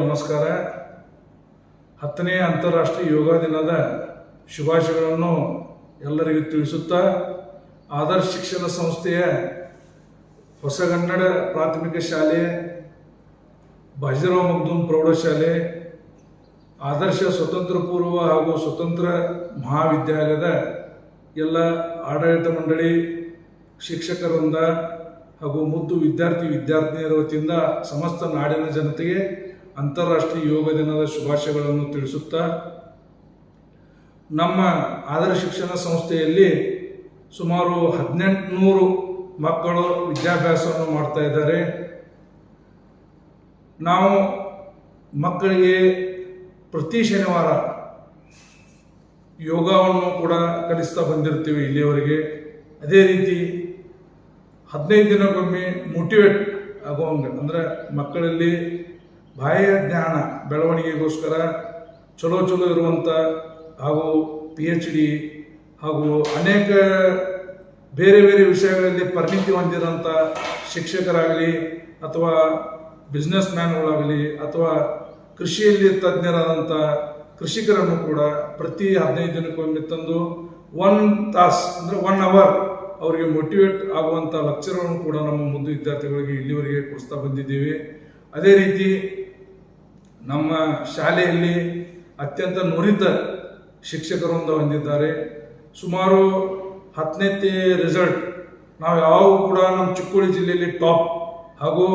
ನಮಸ್ಕಾರ. 10ನೇ ಅಂತಾರಾಷ್ಟ್ರೀಯ ಯೋಗ ದಿನದ ಶುಭಾಶಯಗಳನ್ನು ಎಲ್ಲರಿಗೂ ತಿಳಿಸುತ್ತಾ, ಆದರ್ಶ ಶಿಕ್ಷಣ ಸಂಸ್ಥೆಯ ಹೊಸಗನ್ನಡ ಪ್ರಾಥಮಿಕ ಶಾಲೆ, ಬಾಜಿರಾವ್ ಮಗ್ದೂಮ್ ಪ್ರೌಢಶಾಲೆ, ಆದರ್ಶ ಸ್ವತಂತ್ರ ಪೂರ್ವ ಹಾಗೂ ಸ್ವತಂತ್ರ ಮಹಾವಿದ್ಯಾಲಯದ ಎಲ್ಲ ಆಡಳಿತ ಮಂಡಳಿ, ಶಿಕ್ಷಕರಿಂದ ಹಾಗೂ ಮುದ್ದು ವಿದ್ಯಾರ್ಥಿನಿಯರ ವತಿಯಿಂದ ಸಮಸ್ತ ನಾಡಿನ ಜನತೆಗೆ ಅಂತಾರಾಷ್ಟ್ರೀಯ ಯೋಗ ದಿನದ ಶುಭಾಶಯಗಳನ್ನು ತಿಳಿಸುತ್ತಾ, ನಮ್ಮ ಆದರ್ಶ ಶಿಕ್ಷಣ ಸಂಸ್ಥೆಯಲ್ಲಿ ಸುಮಾರು 1800 ಮಕ್ಕಳು ವಿದ್ಯಾಭ್ಯಾಸವನ್ನು ಮಾಡ್ತಾ ಇದ್ದಾರೆ. ನಾವು ಮಕ್ಕಳಿಗೆ ಪ್ರತಿ ಶನಿವಾರ ಯೋಗವನ್ನು ಕೂಡ ಕಲಿಸ್ತಾ ಬಂದಿರ್ತೀವಿ ಇಲ್ಲಿಯವರೆಗೆ. ಅದೇ ರೀತಿ 15 ದಿನಕ್ಕೊಮ್ಮೆ ಮೋಟಿವೇಟ್ ಆಗುವಂಗೆ, ಅಂದರೆ ಮಕ್ಕಳಲ್ಲಿ ಬಾಹ್ಯ ಜ್ಞಾನ ಬೆಳವಣಿಗೆಗೋಸ್ಕರ ಚಲೋ ಇರುವಂಥ ಹಾಗೂ PhD ಹಾಗೂ ಅನೇಕ ಬೇರೆ ವಿಷಯಗಳಲ್ಲಿ ಪರಿಣಿತಿ ಹೊಂದಿರೋಂಥ ಶಿಕ್ಷಕರಾಗಲಿ ಅಥವಾ ಬಿಸ್ನೆಸ್ ಮ್ಯಾನ್ಗಳಾಗಲಿ ಅಥವಾ ಕೃಷಿಯಲ್ಲಿ ತಜ್ಞರಾದಂಥ ಕೃಷಿಕರನ್ನು ಕೂಡ ಪ್ರತಿ 15 ದಿನಕ್ಕೊಮ್ಮೆ ತಂದು 1 ತಾಸು ಅಂದರೆ 1 ಅವರ್ ಅವರಿಗೆ ಮೋಟಿವೇಟ್ ಆಗುವಂಥ ಲೆಕ್ಚರ್ಗಳನ್ನು ಕೂಡ ನಮ್ಮ ಮುದ್ದು ವಿದ್ಯಾರ್ಥಿಗಳಿಗೆ ಇಲ್ಲಿವರೆಗೆ ಕೊಡಿಸ್ತಾ ಬಂದಿದ್ದೀವಿ. ಅದೇ ರೀತಿ ನಮ್ಮ ಶಾಲೆಯಲ್ಲಿ ಅತ್ಯಂತ ನುರಿತ ಶಿಕ್ಷಕರಿಂದ ಹೊಂದಿದ್ದಾರೆ. ಸುಮಾರು 10ನೇ ರಿಸಲ್ಟ್ ನಾವು ಯಾವಾಗ ಕೂಡ ನಮ್ಮ ಚಿಕ್ಕೋಡಿ ಜಿಲ್ಲೆಯಲ್ಲಿ ಟಾಪ್ ಹಾಗೂ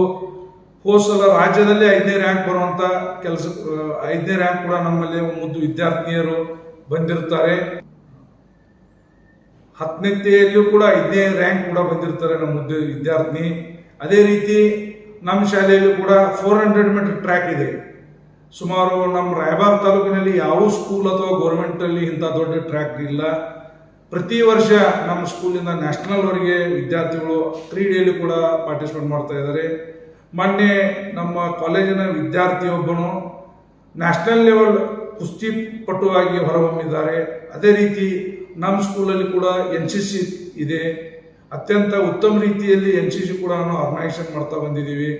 ಹೋಸಲ ರಾಜ್ಯದಲ್ಲಿ 5ನೇ ರ್ಯಾಂಕ್ ಬರುವಂಥ 5ನೇ ರ್ಯಾಂಕ್ ಕೂಡ ನಮ್ಮಲ್ಲಿ ಮುದ್ದು ವಿದ್ಯಾರ್ಥಿನಿಯರು ಬಂದಿರ್ತಾರೆ. 10ನೇಯಲ್ಲೂ ಕೂಡ 5ನೇ ರ್ಯಾಂಕ್ ಕೂಡ ಬಂದಿರ್ತಾರೆ ನಮ್ಮ ಮುದ್ದು ವಿದ್ಯಾರ್ಥಿನಿ. ಅದೇ ರೀತಿ ನಮ್ಮ ಶಾಲೆಯಲ್ಲೂ ಕೂಡ 400 ಮೀಟರ್ ಟ್ರ್ಯಾಕ್ ಇದೆ. ಸುಮಾರು ನಮ್ಮ ರಾಯಬಾಗ್ ತಾಲೂಕಿನಲ್ಲಿ ಯಾವ ಸ್ಕೂಲ್ ಅಥವಾ ಗೌರ್ಮೆಂಟಲ್ಲಿ ಇಂಥ ದೊಡ್ಡ ಟ್ರ್ಯಾಕ್ ಇಲ್ಲ. ಪ್ರತಿ ವರ್ಷ ನಮ್ಮ ಸ್ಕೂಲಿಂದ ನ್ಯಾಷನಲ್ವರೆಗೆ ವಿದ್ಯಾರ್ಥಿಗಳು ಕ್ರೀಡೆಯಲ್ಲಿ ಕೂಡ ಪಾರ್ಟಿಸಿಪೇಟ್ ಮಾಡ್ತಾ ಇದ್ದಾರೆ. ಮೊನ್ನೆ ನಮ್ಮ ಕಾಲೇಜಿನ ವಿದ್ಯಾರ್ಥಿಯೊಬ್ಬನು ನ್ಯಾಷನಲ್ ಲೆವೆಲ್ ಕುಸ್ತಿ ಪಟುವಾಗಿ ಹೊರಹೊಮ್ಮಿದ್ದಾರೆ. ಅದೇ ರೀತಿ ನಮ್ಮ ಸ್ಕೂಲಲ್ಲಿ ಕೂಡ NCC ಇದೆ. ಅತ್ಯಂತ ಉತ್ತಮ ರೀತಿಯಲ್ಲಿ NCC ಕೂಡ ನಾವು ಆರ್ಗನೈಸೇಷನ್ ಮಾಡ್ತಾ ಬಂದಿದ್ದೀವಿ.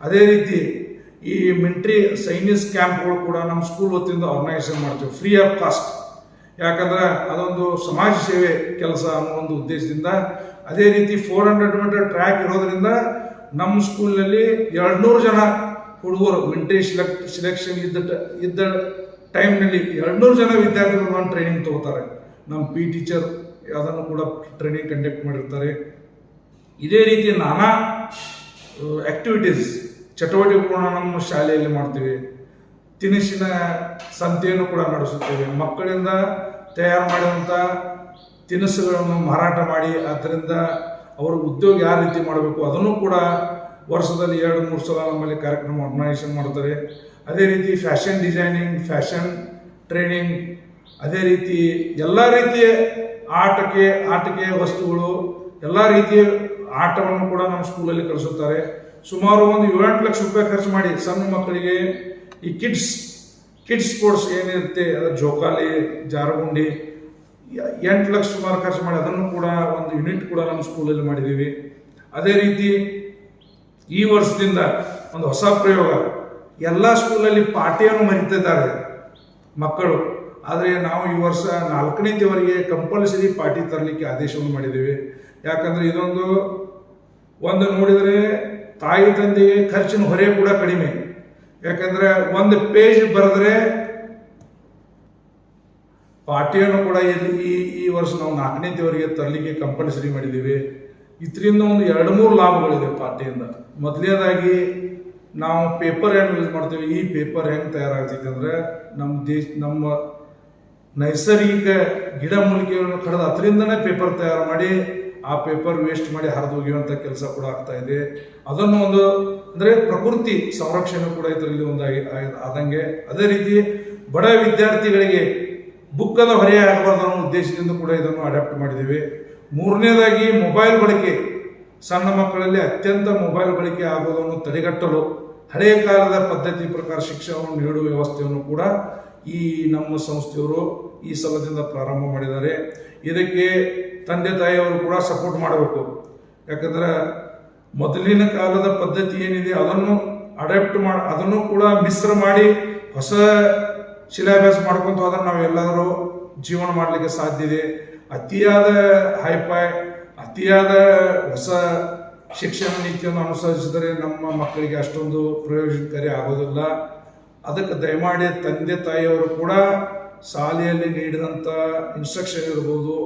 ಅದೇ ರೀತಿ ಈ ಮಿಲಿಟರಿ ಸೈನ್ಯ ಕ್ಯಾಂಪ್ಗಳು ಕೂಡ ನಮ್ಮ ಸ್ಕೂಲ್ ವತಿಯಿಂದ ಆರ್ಗನೈಸೇಷನ್ ಮಾಡ್ತೀವಿ ಫ್ರೀ ಆಫ್ ಕಾಸ್ಟ್. ಯಾಕಂದ್ರೆ ಅದೊಂದು ಸಮಾಜ ಸೇವೆ ಕೆಲಸ ಅನ್ನೋ ಒಂದು ಉದ್ದೇಶದಿಂದ. ಅದೇ ರೀತಿ 400 ಮೀಟರ್ ಟ್ರ್ಯಾಕ್ ಇರೋದ್ರಿಂದ ನಮ್ಮ ಸ್ಕೂಲ್ನಲ್ಲಿ 200 ಜನ ಹುಡುಗರು ಮಿಲಿಟರಿ ಸಿಲೆಕ್ಷನ್ ಇದ್ದ ಟೈಮ್ನಲ್ಲಿ 200 ಜನ ವಿದ್ಯಾರ್ಥಿಗಳು ಟ್ರೈನಿಂಗ್ ತಗೋತಾರೆ. ನಮ್ಮ P ಟೀಚರ್ ಅದನ್ನು ಕೂಡ ಟ್ರೈನಿಂಗ್ ಕಂಡಕ್ಟ್ ಮಾಡಿರ್ತಾರೆ. ಇದೇ ರೀತಿ ನಾನಾ ಆಕ್ಟಿವಿಟೀಸ್ ಚಟುವಟಿಕೆಗಳನ್ನ ನಮ್ಮ ಶಾಲೆಯಲ್ಲಿ ಮಾಡ್ತೀವಿ. ತಿನಿಸಿನ ಸಂತೆಯನ್ನು ಕೂಡ ನಡೆಸುತ್ತೇವೆ. ಮಕ್ಕಳಿಂದ ತಯಾರು ಮಾಡಿದಂಥ ತಿನಿಸುಗಳನ್ನು ಮಾರಾಟ ಮಾಡಿ ಅದರಿಂದ ಅವರ ಉದ್ಯೋಗ ಯಾವ ರೀತಿ ಮಾಡಬೇಕು ಅದನ್ನು ಕೂಡ ವರ್ಷದಲ್ಲಿ 2-3 ಸಲ ನಮ್ಮಲ್ಲಿ ಕಾರ್ಯಕ್ರಮ ಆರ್ಗನೈಸೇಷನ್ ಮಾಡ್ತಾರೆ. ಅದೇ ರೀತಿ ಫ್ಯಾಷನ್ ಡಿಸೈನಿಂಗ್, ಫ್ಯಾಷನ್ ಟ್ರೈನಿಂಗ್, ಅದೇ ರೀತಿ ಎಲ್ಲ ರೀತಿಯ ಆಟಿಕೆ ವಸ್ತುಗಳು, ಎಲ್ಲ ರೀತಿಯ ಆಟವನ್ನು ಕೂಡ ನಮ್ಮ ಸ್ಕೂಲಲ್ಲಿ ಕಲಿಸುತ್ತಾರೆ. ಸುಮಾರು ಒಂದು 7-8 ಲಕ್ಷ ರೂಪಾಯಿ ಖರ್ಚು ಮಾಡಿ ಸಣ್ಣ ಮಕ್ಕಳಿಗೆ ಈ ಕಿಡ್ಸ್ ಸ್ಪೋರ್ಟ್ಸ್ ಏನಿರುತ್ತೆ, ಅದರ ಜೋಕಾಲಿ, ಜಾರಗುಂಡಿ 8 ಲಕ್ಷ ಸುಮಾರು ಖರ್ಚು ಮಾಡಿ ಅದನ್ನು ಕೂಡ ಒಂದು ಯೂನಿಟ್ ಕೂಡ ನಮ್ಮ ಸ್ಕೂಲಲ್ಲಿ ಮಾಡಿದ್ದೀವಿ. ಅದೇ ರೀತಿ ಈ ವರ್ಷದಿಂದ ಒಂದು ಹೊಸ ಪ್ರಯೋಗ, ಎಲ್ಲ ಸ್ಕೂಲಲ್ಲಿ ಪಾಠಿಯನ್ನು ಮರೀತಿದ್ದಾರೆ ಮಕ್ಕಳು. ಆದರೆ ನಾವು ಈ ವರ್ಷ 4ನೇವರೆಗೆ ಕಂಪಲ್ಸರಿ ಪಾಠಿ ತರಲಿಕ್ಕೆ ಆದೇಶವನ್ನು ಮಾಡಿದ್ದೀವಿ. ಯಾಕಂದರೆ ಇದೊಂದು ನೋಡಿದರೆ ತಾಯಿ ತಂದೆಗೆ ಖರ್ಚಿನ ಹೊರೆ ಕೂಡ ಕಡಿಮೆ. ಯಾಕಂದರೆ ಒಂದು ಪೇಜ್ ಬರೆದ್ರೆ ಪಾಠಿಯನ್ನು ಕೂಡ ಈ ವರ್ಷ ನಾವು 4ನೇವರೆಗೆ ತರಲಿಕ್ಕೆ ಕಂಪಲ್ಸರಿ ಮಾಡಿದ್ದೀವಿ. ಇದರಿಂದ ಒಂದು 2-3 ಲಾಭಗಳಿದೆ ಪಾಠಿಯಿಂದ. ಮೊದಲನೇದಾಗಿ ನಾವು ಪೇಪರ್ ಹೆಂಗೆ ಯೂಸ್ ಮಾಡ್ತೀವಿ, ಈ ಪೇಪರ್ ಹೆಂಗೆ ತಯಾರಾಗ್ತೈತೆ ಅಂದರೆ ನಮ್ಮ ನೈಸರ್ಗಿಕ ಗಿಡಮೂಲಿಕೆಗಳನ್ನು ಕಳೆದ ಅದರಿಂದನೇ ಪೇಪರ್ ತಯಾರು ಮಾಡಿ ಆ ಪೇಪರ್ ವೇಸ್ಟ್ ಮಾಡಿ ಹರಿದು ಹೋಗಿರುವಂಥ ಕೆಲಸ ಕೂಡ ಆಗ್ತಾ ಇದೆ. ಅದನ್ನು ಅಂದರೆ ಪ್ರಕೃತಿ ಸಂರಕ್ಷಣೆ ಕೂಡ ಇದರಲ್ಲಿ ಆದಂಗೆ. ಅದೇ ರೀತಿ ಬಡ ವಿದ್ಯಾರ್ಥಿಗಳಿಗೆ ಬುಕ್ಕದ ಹೊರೆ ಆಗಬಾರ್ದು ಅನ್ನೋ ಉದ್ದೇಶದಿಂದ ಕೂಡ ಇದನ್ನು ಅಡಾಪ್ಟ್ ಮಾಡಿದ್ದೀವಿ. 3ನೇದಾಗಿ ಮೊಬೈಲ್ ಬಳಕೆ, ಸಣ್ಣ ಮಕ್ಕಳಲ್ಲಿ ಅತ್ಯಂತ ಮೊಬೈಲ್ ಬಳಕೆ ಆಗೋದನ್ನು ತಡೆಗಟ್ಟಲು ಹಳೆಯ ಕಾಲದ ಪದ್ಧತಿ ಪ್ರಕಾರ ಶಿಕ್ಷಣವನ್ನು ನೀಡುವ ವ್ಯವಸ್ಥೆಯನ್ನು ಕೂಡ ಈ ನಮ್ಮ ಸಂಸ್ಥೆಯವರು ಈ ಸಲದಿಂದ ಪ್ರಾರಂಭ ಮಾಡಿದ್ದಾರೆ. ಇದಕ್ಕೆ ತಂದೆ ತಾಯಿಯವರು ಕೂಡ ಸಪೋರ್ಟ್ ಮಾಡಬೇಕು. ಯಾಕಂದ್ರೆ ಮೊದಲಿನ ಕಾಲದ ಪದ್ಧತಿ ಏನಿದೆ ಅದನ್ನು ಅದನ್ನು ಕೂಡ ಮಿಶ್ರ ಮಾಡಿ ಹೊಸ ಸಿಲೆಬಸ್ ಮಾಡ್ಕೊಂತ ಹೋದ್ರೆ ನಾವು ಎಲ್ಲರೂ ಜೀವನ ಮಾಡಲಿಕ್ಕೆ ಸಾಧ್ಯ ಇದೆ. ಅತಿಯಾದ ಹೈಫೈ, ಅತಿಯಾದ ಹೊಸ ಶಿಕ್ಷಣ ನೀತಿಯನ್ನು ಅನುಸರಿಸಿದರೆ ನಮ್ಮ ಮಕ್ಕಳಿಗೆ ಅಷ್ಟೊಂದು ಪ್ರಯೋಜನಕಾರಿ ಆಗೋದಿಲ್ಲ. ಅದಕ್ಕೆ ದಯಮಾಡಿ ತಂದೆ ತಾಯಿಯವರು ಕೂಡ ಶಾಲೆಯಲ್ಲಿ ನೀಡಿದಂಥ ಇನ್ಸ್ಟ್ರಕ್ಷನ್ ಇರ್ಬೋದು,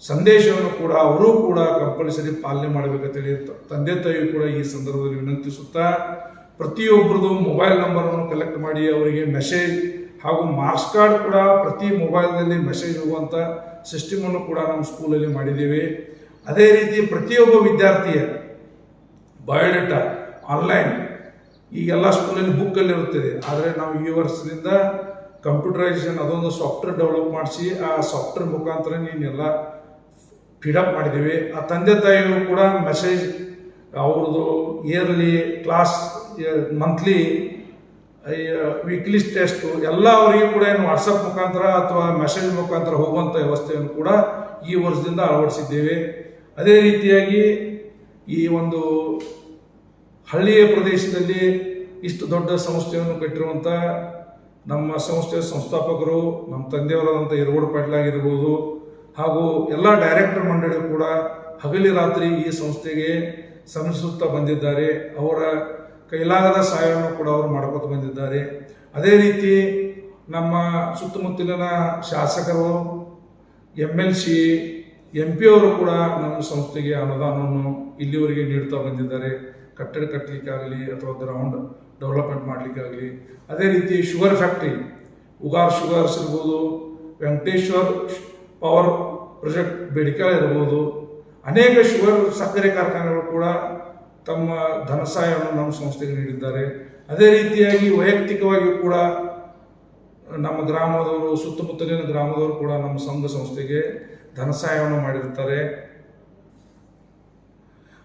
ಸಂದೇಶವನ್ನು ಕೂಡ ಅವರು ಕೂಡ ಕಂಪಲ್ಸರಿ ಪಾಲನೆ ಮಾಡಬೇಕಂತೇಳಿ ತಂದೆ ತಾಯಿಯು ಕೂಡ ಈ ಸಂದರ್ಭದಲ್ಲಿ ವಿನಂತಿಸುತ್ತಾ, ಪ್ರತಿಯೊಬ್ಬರದು ಮೊಬೈಲ್ ನಂಬರನ್ನು ಕಲೆಕ್ಟ್ ಮಾಡಿ ಅವರಿಗೆ ಮೆಸೇಜ್ ಹಾಗೂ ಮಾರ್ಕ್ಸ್ ಕಾರ್ಡ್ ಕೂಡ ಪ್ರತಿ ಮೊಬೈಲ್ನಲ್ಲಿ ಮೆಸೇಜ್ ಹೋಗುವಂಥ ಸಿಸ್ಟಮನ್ನು ಕೂಡ ನಮ್ಮ ಸ್ಕೂಲಲ್ಲಿ ಮಾಡಿದ್ದೇವೆ. ಅದೇ ರೀತಿ ಪ್ರತಿಯೊಬ್ಬ ವಿದ್ಯಾರ್ಥಿಯ ಬಯೋಡೇಟಾ ಆನ್ಲೈನ್ ಈಗೆಲ್ಲ ಸ್ಕೂಲಲ್ಲಿ ಬುಕ್ಕಲ್ಲಿ ಇರುತ್ತದೆ. ಆದರೆ ನಾವು ಈ ವರ್ಷದಿಂದ ಕಂಪ್ಯೂಟರೈಸೇಷನ್ ಅದೊಂದು ಸಾಫ್ಟ್ವೇರ್ ಡೆವಲಪ್ ಮಾಡಿಸಿ ಆ ಸಾಫ್ಟ್ವೇರ್ ಮುಖಾಂತರ ನೀನೆಲ್ಲ ಫೀಡಪ್ ಮಾಡಿದ್ದೀವಿ. ಆ ತಂದೆ ತಾಯಿಯವರು ಕೂಡ ಮೆಸೇಜ್ ಅವ್ರದ್ದು yearly class, monthly, weekly test ಎಲ್ಲ ಅವರಿಗೆ ಕೂಡ ಏನು ವಾಟ್ಸಪ್ ಮುಖಾಂತರ ಅಥವಾ ಮೆಸೇಜ್ ಮುಖಾಂತರ ಹೋಗುವಂಥ ವ್ಯವಸ್ಥೆಯನ್ನು ಕೂಡ ಈ ವರ್ಷದಿಂದ ಅಳವಡಿಸಿದ್ದೇವೆ. ಅದೇ ರೀತಿಯಾಗಿ ಈ ಒಂದು ಹಳ್ಳಿಯ ಪ್ರದೇಶದಲ್ಲಿ ಇಷ್ಟು ದೊಡ್ಡ ಸಂಸ್ಥೆಯನ್ನು ಕಟ್ಟಿರುವಂಥ ನಮ್ಮ ಸಂಸ್ಥೆಯ ಸಂಸ್ಥಾಪಕರು ನಮ್ಮ ತಂದೆಯವರಾದಂಥ ಯರಗೋಡು ಪಾಟೀಲ್ ಆಗಿರ್ಬೋದು, ಹಾಗೂ ಎಲ್ಲ ಡೈರೆಕ್ಟರ್ ಮಂಡಳಿ ಕೂಡ ಹಗಲಿ ರಾತ್ರಿ ಈ ಸಂಸ್ಥೆಗೆ ಶ್ರಮಿಸುತ್ತಾ ಬಂದಿದ್ದಾರೆ. ಅವರ ಕೈಲಾಗದ ಸಹಾಯವನ್ನು ಕೂಡ ಅವರು ಮಾಡ್ಕೊತ ಬಂದಿದ್ದಾರೆ. ಅದೇ ರೀತಿ ನಮ್ಮ ಸುತ್ತಮುತ್ತಲಿನ ಶಾಸಕರು, MLC, MP ಅವರು ಕೂಡ ನಮ್ಮ ಸಂಸ್ಥೆಗೆ ಅನುದಾನವನ್ನು ಇಲ್ಲಿವರೆಗೆ ನೀಡ್ತಾ ಬಂದಿದ್ದಾರೆ. ಕಟ್ಟಡ ಕಟ್ಟಲಿಕ್ಕಾಗಲಿ ಅಥವಾ ಗ್ರೌಂಡ್ ಡೆವಲಪ್ಮೆಂಟ್ ಮಾಡಲಿಕ್ಕಾಗಲಿ. ಅದೇ ರೀತಿ ಶುಗರ್ ಫ್ಯಾಕ್ಟ್ರಿ, ಉಗಾರ್ ಶುಗರ್ಸ್ ಇರ್ಬೋದು, ವೆಂಕಟೇಶ್ವರ್ ಪವರ್ ಪ್ರಾಜೆಕ್ಟ್ ಬೇಡಿಕೆ ಇರ್ಬೋದು, ಅನೇಕ ಶುಗರ್ ಸಕ್ಕರೆ ಕಾರ್ಖಾನೆಗಳು ಕೂಡ ತಮ್ಮ ಧನ ಸಹಾಯವನ್ನು ನಮ್ಮ ಸಂಸ್ಥೆಗೆ ನೀಡಿದ್ದಾರೆ. ಅದೇ ರೀತಿಯಾಗಿ ವೈಯಕ್ತಿಕವಾಗಿಯೂ ಕೂಡ ನಮ್ಮ ಗ್ರಾಮದವರು, ಸುತ್ತಮುತ್ತಲಿನ ಗ್ರಾಮದವರು ಕೂಡ ನಮ್ಮ ಸಂಘ ಸಂಸ್ಥೆಗೆ ಧನ ಸಹಾಯವನ್ನು ಮಾಡಿರ್ತಾರೆ.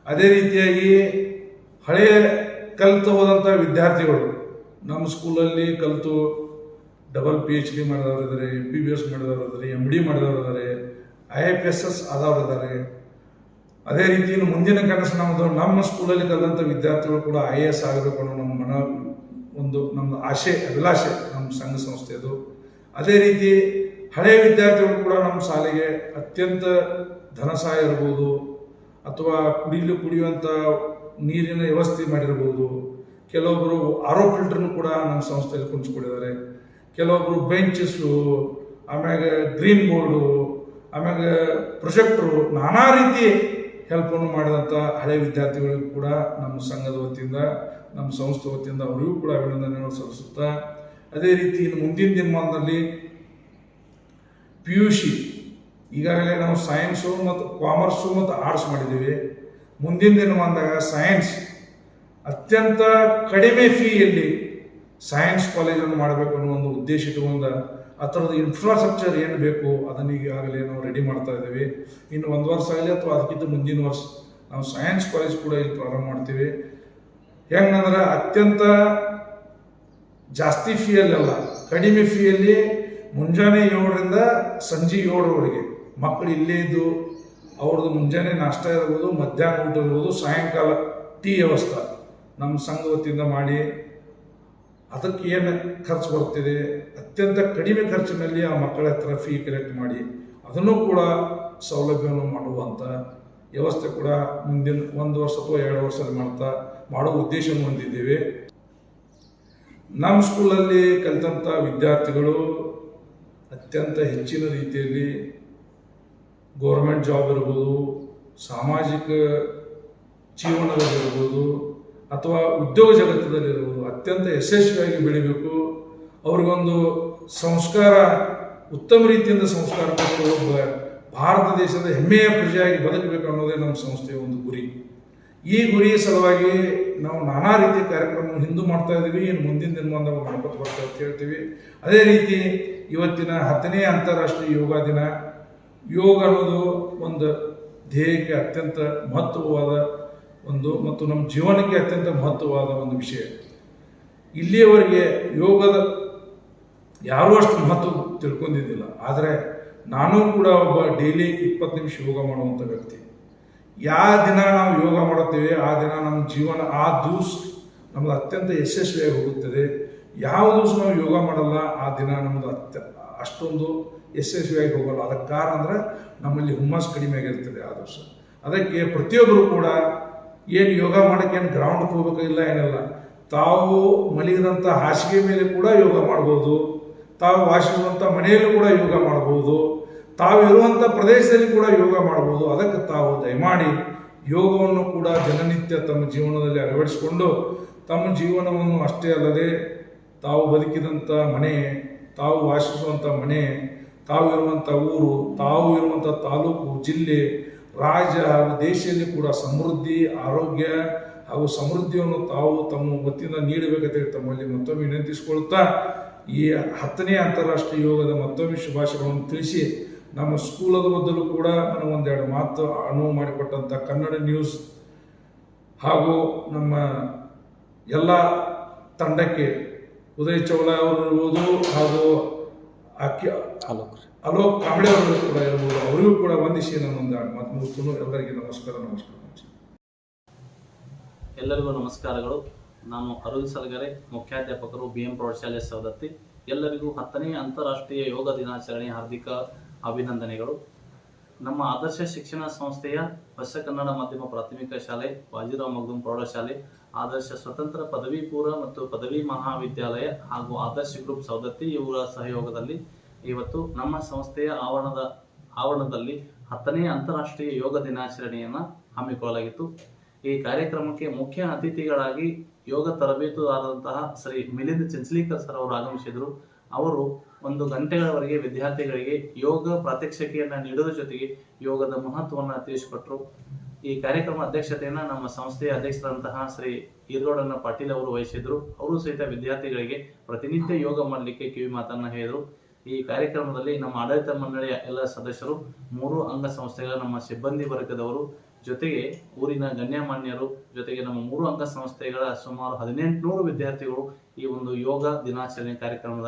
ಅದೇ ರೀತಿಯಾಗಿ ಹಳೆಯ ಕಲಿತು ಹೋದಂಥ ವಿದ್ಯಾರ್ಥಿಗಳು ನಮ್ಮ ಸ್ಕೂಲಲ್ಲಿ ಕಲಿತು ಡಬಲ್ PhD ಮಾಡಿದವರು ಇದ್ದಾರೆ, MBBS ಮಾಡಿದವರು ಇದ್ದಾರೆ, MD ಮಾಡಿದವರು ಇದ್ದಾರೆ, IFSS ಆದವರು ಇದ್ದಾರೆ. ಅದೇ ರೀತಿ ಇನ್ನು ಮುಂದಿನ ಕನಸು ನಮ್ಮ ಸ್ಕೂಲಲ್ಲಿ ಕಲಿದಂಥ ವಿದ್ಯಾರ್ಥಿಗಳು ಕೂಡ IAS ಆಗಬೇಕು ಅನ್ನೋ ನಮ್ಮದು ಆಸೆ, ಅಭಿಲಾಷೆ ನಮ್ಮ ಸಂಘ ಸಂಸ್ಥೆಯದು. ಅದೇ ರೀತಿ ಹಳೆಯ ವಿದ್ಯಾರ್ಥಿಗಳು ಕೂಡ ನಮ್ಮ ಶಾಲೆಗೆ ಅತ್ಯಂತ ಧನ ಸಹಾಯ ಇರ್ಬೋದು, ಅಥವಾ ಕುಡಿಯುವಂಥ ನೀರಿನ ವ್ಯವಸ್ಥೆ ಮಾಡಿರ್ಬೋದು. ಕೆಲವೊಬ್ಬರು RO ಫಿಲ್ಟರ್ನು ಕೂಡ ನಮ್ಮ ಸಂಸ್ಥೆಯಲ್ಲಿ ಕುಂಚಿಕೊಂಡಿದ್ದಾರೆ. ಕೆಲವೊಬ್ಬರು ಬೆಂಚಸ್ಸು, ಆಮ್ಯಾಗ ಗ್ರೀನ್ ಬೋರ್ಡು, ಆಮ್ಯಾಗ ಪ್ರೊಜೆಕ್ಟ್ರು, ನಾನಾ ರೀತಿ ಹೆಲ್ಪನ್ನು ಮಾಡಿದಂಥ ಹಳೆಯ ವಿದ್ಯಾರ್ಥಿಗಳಿಗೂ ಕೂಡ ನಮ್ಮ ಸಂಘದ ವತಿಯಿಂದ, ನಮ್ಮ ಸಂಸ್ಥೆ ವತಿಯಿಂದ ಅವರಿಗೂ ಕೂಡ ಅಭಿನಂದನೆಗಳು ಸಲ್ಲಿಸುತ್ತಾ, ಅದೇ ರೀತಿ ಇನ್ನು ಮುಂದಿನ ದಿನಮಾನದಲ್ಲಿ PUC ಈಗಾಗಲೇ ನಾವು ಸೈನ್ಸು ಮತ್ತು ಕಾಮರ್ಸು ಮತ್ತು ಆರ್ಟ್ಸ್ ಮಾಡಿದ್ದೀವಿ. ಮುಂದಿನ ದಿನಮಾನದಾಗ ಸೈನ್ಸ್ ಅತ್ಯಂತ ಕಡಿಮೆ ಫೀಯಲ್ಲಿ ಸೈನ್ಸ್ ಕಾಲೇಜನ್ನು ಮಾಡಬೇಕು ಅನ್ನೋ ಒಂದು ಉದ್ದೇಶ ಇಟ್ಟುಕೊಂಡು ಆ ಥರದ ಇನ್ಫ್ರಾಸ್ಟ್ರಕ್ಚರ್ ಏನು ಬೇಕು ಅದನ್ನು ಈಗಾಗಲೇ ನಾವು ರೆಡಿ ಮಾಡ್ತಾ ಇದ್ದೀವಿ. ಇನ್ನು 1 ವರ್ಷ ಆಗಲಿ ಅಥವಾ ಅದಕ್ಕಿಂತ ಮುಂದಿನ ವರ್ಷ ನಾವು ಸೈನ್ಸ್ ಕಾಲೇಜ್ ಕೂಡ ಇಲ್ಲಿ ಪ್ರಾರಂಭ ಮಾಡ್ತೀವಿ. ಹೆಂಗಂದ್ರೆ ಅತ್ಯಂತ ಜಾಸ್ತಿ ಫೀಯಲ್ಲೆಲ್ಲ ಕಡಿಮೆ ಫೀಯಲ್ಲಿ ಮುಂಜಾನೆ 7ರಿಂದ ಸಂಜೆ 7ರವರೆಗೆ ಮಕ್ಕಳು ಇಲ್ಲೇ ಇದ್ದು ಅವ್ರದ್ದು ಮುಂಜಾನೆ ನಾಷ್ಟ ಇರ್ಬೋದು, ಮಧ್ಯಾಹ್ನ ಊಟ ಇರ್ಬೋದು, ಸಾಯಂಕಾಲ ಟೀ ವ್ಯವಸ್ಥೆ ನಮ್ಮ ಸಂಘ ವತಿಯಿಂದ ಮಾಡಿ ಅದಕ್ಕೆ ಏನು ಖರ್ಚು ಬರ್ತಿದೆ ಅತ್ಯಂತ ಕಡಿಮೆ ಖರ್ಚಿನಲ್ಲಿ ಆ ಮಕ್ಕಳ ಹತ್ರ ಫೀ ಕಲೆಕ್ಟ್ ಮಾಡಿ ಅದನ್ನು ಕೂಡ ಸೌಲಭ್ಯವನ್ನು ಮಾಡುವಂಥ ವ್ಯವಸ್ಥೆ ಕೂಡ ಮುಂದಿನ 1 ವರ್ಷ ಅಥವಾ 2 ವರ್ಷದಲ್ಲಿ ಮಾಡೋ ಉದ್ದೇಶವನ್ನು ಹೊಂದಿದ್ದೇವೆ. ನಮ್ಮ ಸ್ಕೂಲಲ್ಲಿ ಕಲಿತಂಥ ವಿದ್ಯಾರ್ಥಿಗಳು ಅತ್ಯಂತ ಹೆಚ್ಚಿನ ರೀತಿಯಲ್ಲಿ ಗೌರ್ಮೆಂಟ್ ಜಾಬ್ ಇರ್ಬೋದು, ಸಾಮಾಜಿಕ ಜೀವನದಲ್ಲಿರ್ಬೋದು, ಅಥವಾ ಉದ್ಯೋಗ ಜಗತ್ತದಲ್ಲಿರ್ಬೋದು ಅತ್ಯಂತ ಯಶಸ್ವಿಯಾಗಿ ಬೆಳಿಬೇಕು. ಅವ್ರಿಗೊಂದು ಸಂಸ್ಕಾರ, ಉತ್ತಮ ರೀತಿಯಿಂದ ಸಂಸ್ಕಾರ ಕೊಟ್ಟು ಒಬ್ಬ ಭಾರತ ದೇಶದ ಹೆಮ್ಮೆಯ ಪ್ರಜೆಯಾಗಿ ಬದುಕಬೇಕು ಅನ್ನೋದೇ ನಮ್ಮ ಸಂಸ್ಥೆಯ ಒಂದು ಗುರಿ. ಈ ಗುರಿ ಸಲುವಾಗಿ ನಾವು ನಾನಾ ರೀತಿಯ ಕಾರ್ಯಕ್ರಮ ಹಿಂದೂ ಮಾಡ್ತಾ ಇದ್ದೀವಿ, ಇನ್ನು ಮುಂದಿನ ದಿನಮಾನದಾಗ ಮಾಡ್ಕೊತ ಬರ್ತಾ ಅಂತ ಹೇಳ್ತೀವಿ. ಅದೇ ರೀತಿ ಇವತ್ತಿನ 10ನೇ ಅಂತಾರಾಷ್ಟ್ರೀಯ ಯೋಗ ದಿನ. ಯೋಗ ಅನ್ನೋದು ಒಂದು ಧ್ಯೇಯಕ್ಕೆ ಅತ್ಯಂತ ಮಹತ್ವವಾದ ಮತ್ತು ನಮ್ಮ ಜೀವನಕ್ಕೆ ಅತ್ಯಂತ ಮಹತ್ವವಾದ ಒಂದು ವಿಷಯ. ಇಲ್ಲಿಯವರೆಗೆ ಯೋಗದ ಯಾರೂ ಅಷ್ಟು ಮಹತ್ವ ತಿಳ್ಕೊಂಡಿದ್ದಿಲ್ಲ. ಆದರೆ ನಾನು ಕೂಡ ಒಬ್ಬ ಡೈಲಿ 20 ನಿಮಿಷ ಯೋಗ ಮಾಡುವಂಥ ವ್ಯಕ್ತಿ. ಯಾವ ದಿನ ನಾವು ಯೋಗ ಮಾಡುತ್ತೇವೆ ಆ ದಿನ ನಮ್ಮ ಜೀವನ ನಮ್ಮದು ಅತ್ಯಂತ ಯಶಸ್ವಿಯಾಗಿ ಹೋಗುತ್ತದೆ. ಯಾವ ದಿವಸ ನಾವು ಯೋಗ ಮಾಡಲ್ಲ ಆ ದಿನ ನಮ್ಮದು ಅಷ್ಟೊಂದು ಯಶಸ್ವಿಯಾಗಿ ಹೋಗಲ್ಲ. ಅದಕ್ಕೆ ಕಾರಣ ಅಂದ್ರೆ ನಮ್ಮಲ್ಲಿ ಹುಮ್ಮಸ್ ಕಡಿಮೆ ಆಗಿರ್ತದೆ ಆ ದಿವಸ. ಅದಕ್ಕೆ ಪ್ರತಿಯೊಬ್ಬರು ಕೂಡ ಏನು ಯೋಗ ಮಾಡೋಕ್ಕೆ ಏನು ಗ್ರೌಂಡ್ಗೆ ಹೋಗಬೇಕಿಲ್ಲ ಏನಿಲ್ಲ, ತಾವು ಮಲಗಿದಂಥ ಹಾಸಿಗೆ ಮೇಲೆ ಕೂಡ ಯೋಗ ಮಾಡ್ಬೋದು, ತಾವು ವಾಸಿಸುವಂಥ ಮನೆಯಲ್ಲೂ ಕೂಡ ಯೋಗ ಮಾಡ್ಬೋದು, ತಾವು ಇರುವಂಥ ಪ್ರದೇಶದಲ್ಲಿ ಕೂಡ ಯೋಗ ಮಾಡ್ಬೋದು. ಅದಕ್ಕೆ ತಾವು ದಯಮಾಡಿ ಯೋಗವನ್ನು ಕೂಡ ದಿನನಿತ್ಯ ತಮ್ಮ ಜೀವನದಲ್ಲಿ ಅಳವಡಿಸಿಕೊಂಡು ತಮ್ಮ ಜೀವನವನ್ನು ಅಷ್ಟೇ ಅಲ್ಲದೆ ತಾವು ಬದುಕಿದಂಥ ಮನೆ, ತಾವು ವಾಸಿಸುವಂಥ ಮನೆ, ತಾವು ಇರುವಂಥ ಊರು, ತಾವು ಇರುವಂಥ ತಾಲೂಕು, ಜಿಲ್ಲೆ, ರಾಜ್ಯ ಹಾಗೂ ದೇಶದಲ್ಲಿ ಕೂಡ ಸಮೃದ್ಧಿ, ಆರೋಗ್ಯ ಹಾಗೂ ಸಮೃದ್ಧಿಯನ್ನು ತಾವು ತಮ್ಮ ವತಿಯಿಂದ ನೀಡಬೇಕಂತೇಳಿ ತಮ್ಮಲ್ಲಿ ಮತ್ತೊಮ್ಮೆ ವಿನಂತಿಸಿಕೊಳ್ತಾ ಈ 10ನೇ ಅಂತಾರಾಷ್ಟ್ರೀಯ ಯೋಗದ ಮತ್ತೊಮ್ಮೆ ಶುಭಾಶಯಗಳನ್ನು ತಿಳಿಸಿ, ನಮ್ಮ ಸ್ಕೂಲದ ಬದಲು ಕೂಡ ನನಗೊಂದೆರಡು ಮಾತು ಅನುವು ಮಾಡಿಕೊಟ್ಟಂಥ ಕನ್ನಡ ನ್ಯೂಸ್ ಹಾಗೂ ನಮ್ಮ ಎಲ್ಲ ತಂಡಕ್ಕೆ ಉದಯ್ ಚೌಲ ಅವರು ಇರ್ಬೋದು ಹಾಗೂ ಅಲೋಕ್ ಕಾಂಬಳೆ ಅವರು ಕೂಡ ಇರ್ಬೋದು, ಅವರಿಗೂ ಕೂಡ ವಂದಿಸಿ ನಾನೊಂದು ಮಾತು ಮುಗಿಸ್ತು. ಎಲ್ಲರಿಗೂ ನಮಸ್ಕಾರ. ಎಲ್ಲರಿಗೂ ನಮಸ್ಕಾರಗಳು. ನಾನು ಅರುಣ್ ಸಲಗರೆ, ಮುಖ್ಯಾಧ್ಯಾಪಕರು BM ಪ್ರೌಢಶಾಲೆ ಸವದತ್ತಿ. ಎಲ್ಲರಿಗೂ 10ನೇ ಅಂತಾರಾಷ್ಟ್ರೀಯ ಯೋಗ ದಿನಾಚರಣೆ ಹಾರ್ದಿಕ ಅಭಿನಂದನೆಗಳು. ನಮ್ಮ ಆದರ್ಶ ಶಿಕ್ಷಣ ಸಂಸ್ಥೆಯ ಹೊಸ ಕನ್ನಡ ಮಾಧ್ಯಮ ಪ್ರಾಥಮಿಕ ಶಾಲೆ, ಬಾಜಿರಾವ್ ಮಗ್ದುಮ್ ಪ್ರೌಢಶಾಲೆ, ಆದರ್ಶ ಸ್ವತಂತ್ರ ಪದವಿ ಪೂರ್ವ ಮತ್ತು ಪದವಿ ಮಹಾವಿದ್ಯಾಲಯ ಹಾಗೂ ಆದರ್ಶ ಗ್ರೂಪ್ ಸವದತ್ತಿ ಇವರ ಸಹಯೋಗದಲ್ಲಿ ಇವತ್ತು ನಮ್ಮ ಸಂಸ್ಥೆಯ ಆವರಣದಲ್ಲಿ 10ನೇ ಅಂತಾರಾಷ್ಟ್ರೀಯ ಯೋಗ ದಿನಾಚರಣೆಯನ್ನು ಹಮ್ಮಿಕೊಳ್ಳಲಾಗಿತ್ತು. ಈ ಕಾರ್ಯಕ್ರಮಕ್ಕೆ ಮುಖ್ಯ ಅತಿಥಿಗಳಾಗಿ ಯೋಗ ತರಬೇತುದಾರರಂತಹ ಶ್ರೀ ಮಿಲಿಂದ್ ಚಿಂಚ್ಲಿಕರ್ ಸರ್ ಅವರು ಆಗಮಿಸಿದರು. ಅವರು 1 ಗಂಟೆಗಳವರೆಗೆ ವಿದ್ಯಾರ್ಥಿಗಳಿಗೆ ಯೋಗ ಪ್ರಾತ್ಯಕ್ಷಿಕೆಯನ್ನು ನೀಡುವುದರ ಜೊತೆಗೆ ಯೋಗದ ಮಹತ್ವವನ್ನು ತಿಳಿಸಿಕೊಟ್ಟರು. ಈ ಕಾರ್ಯಕ್ರಮ ಅಧ್ಯಕ್ಷತೆಯನ್ನು ನಮ್ಮ ಸಂಸ್ಥೆಯ ಅಧ್ಯಕ್ಷರಾದಂತಹ ಶ್ರೀ ಈರ್ಗೌಡನ ಪಾಟೀಲ್ ಅವರು ವಹಿಸಿದ್ರು. ಅವರು ಸಹಿತ ವಿದ್ಯಾರ್ಥಿಗಳಿಗೆ ಪ್ರತಿನಿತ್ಯ ಯೋಗ ಮಾಡಲಿಕ್ಕೆ ಕಿವಿ ಮಾತನ್ನು ಹೇಳಿದರು. ಈ ಕಾರ್ಯಕ್ರಮದಲ್ಲಿ ನಮ್ಮ ಆಡಳಿತ ಮಂಡಳಿಯ ಎಲ್ಲ ಸದಸ್ಯರು, 3 ಅಂಗ ಸಂಸ್ಥೆಗಳ ನಮ್ಮ ಸಿಬ್ಬಂದಿ ವರ್ಗದವರು, ಜೊತೆಗೆ ಊರಿನ ಗಣ್ಯಮಾನ್ಯರು, ಜೊತೆಗೆ ನಮ್ಮ 3 ಅಂಗ ಸಂಸ್ಥೆಗಳ ಸುಮಾರು 1800 ವಿದ್ಯಾರ್ಥಿಗಳು ಈ ಒಂದು ಯೋಗ ದಿನಾಚರಣೆ ಕಾರ್ಯಕ್ರಮದಲ್ಲಿ